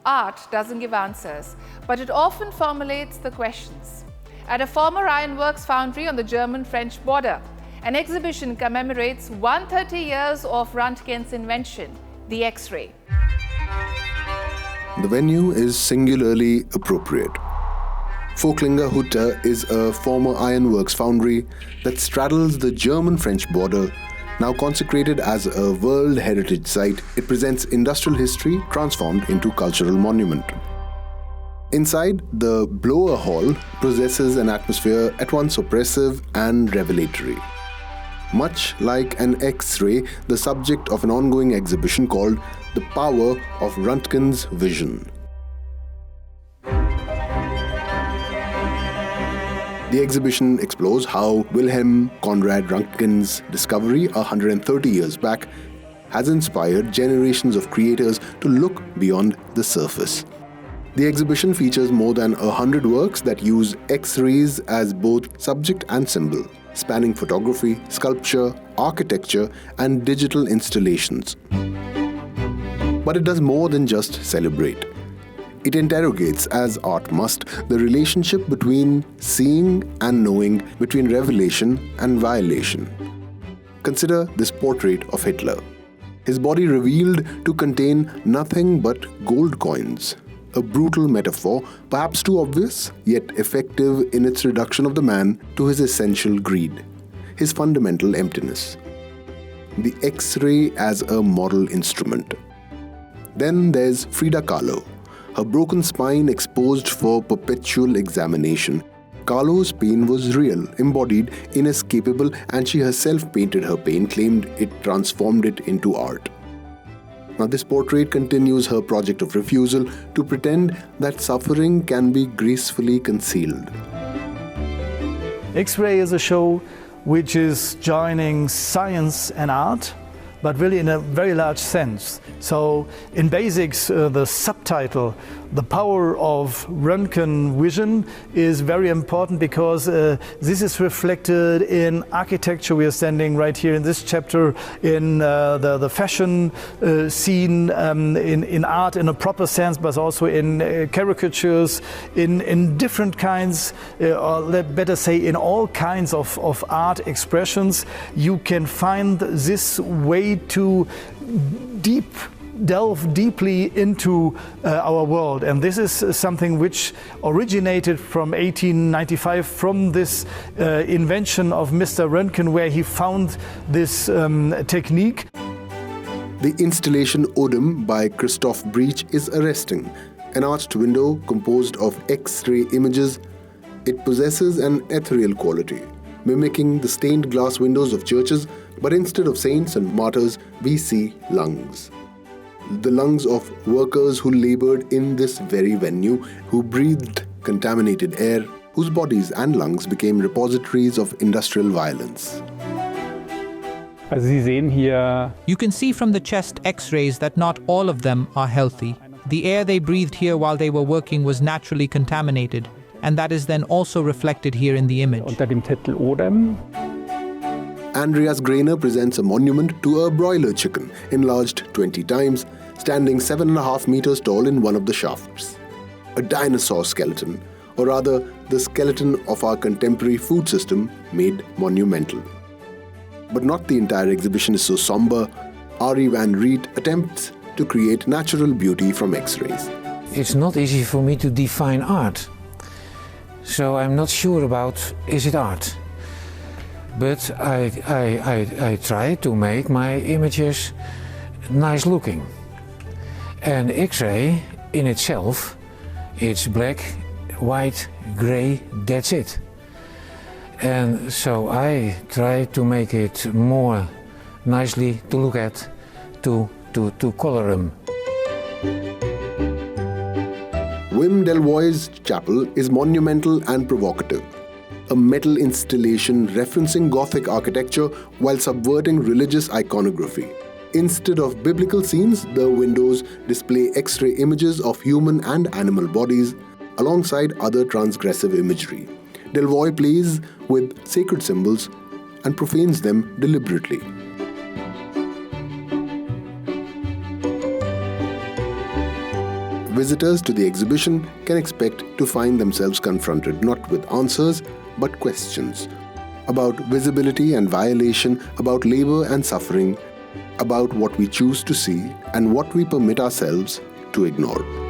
Art doesn't give answers, but it often formulates the questions. At a former ironworks foundry on the German-French border, an exhibition commemorates 130 years of Röntgen's invention, the X-ray. The venue is singularly appropriate. Völklinger Hütte is a former ironworks foundry that straddles the German-French border. Now consecrated as a World Heritage Site, it presents industrial history transformed into cultural monument. Inside, the blower hall possesses an atmosphere at once oppressive and revelatory. Much like an X-ray, the subject of an ongoing exhibition called The Power of Röntgen's Vision. The exhibition explores how Wilhelm Conrad Röntgen's discovery 130 years back has inspired generations of creators to look beyond the surface. The exhibition features more than 100 works that use X-rays as both subject and symbol, spanning photography, sculpture, architecture, and digital installations. But it does more than just celebrate. It interrogates, as art must, the relationship between seeing and knowing, between revelation and violation. Consider this portrait of Hitler. His body revealed to contain nothing but gold coins. A brutal metaphor, perhaps too obvious, yet effective in its reduction of the man to his essential greed, his fundamental emptiness. The X-ray as a model instrument. Then there's Frida Kahlo, her broken spine exposed for perpetual examination. Kahlo's pain was real, embodied, inescapable, and she herself painted her pain, claimed it transformed it into art. Now this portrait continues her project of refusal to pretend that suffering can be gracefully concealed. X-ray is a show which is joining science and art, but really in a very large sense. So in basics, the subtitle, The Power of Röntgen Vision, is very important because this is reflected in architecture. We are standing right here in this chapter, in the fashion scene, in art in a proper sense, but also in caricatures, in different kinds, or better say in all kinds of art expressions. You can find this way to delve deeply into our world, and this is something which originated from 1895, from this invention of Mr. Röntgen, where he found this technique. The installation Odem by Christoph Breach is arresting. An arched window composed of X-ray images, it possesses an ethereal quality, mimicking the stained glass windows of churches, but instead of saints and martyrs, we see lungs. The lungs of workers who labored in this very venue, who breathed contaminated air, whose bodies and lungs became repositories of industrial violence. You can see from the chest X-rays that not all of them are healthy. The air they breathed here while they were working was naturally contaminated, and that is then also reflected here in the image. Andreas Greiner presents a monument to a broiler chicken, enlarged 20 times, standing 7.5 meters tall in one of the shafts. A dinosaur skeleton, or rather the skeleton of our contemporary food system, made monumental. But not the entire exhibition is so somber. Arie van Riet attempts to create natural beauty from X-rays. It's not easy for me to define art. So I'm not sure about, is it art? But I try to make my images nice looking. And X-ray in itself, it's black, white, grey, that's it. And so I try to make it more nicely to look at, to color them. Wim Delvoye's chapel is monumental and provocative. A metal installation referencing Gothic architecture while subverting religious iconography. Instead of biblical scenes, the windows display X-ray images of human and animal bodies alongside other transgressive imagery. Delvoye plays with sacred symbols and profanes them deliberately. visitors to the exhibition can expect to find themselves confronted not with answers but questions about visibility and violation, about labor and suffering, about what we choose to see and what we permit ourselves to ignore.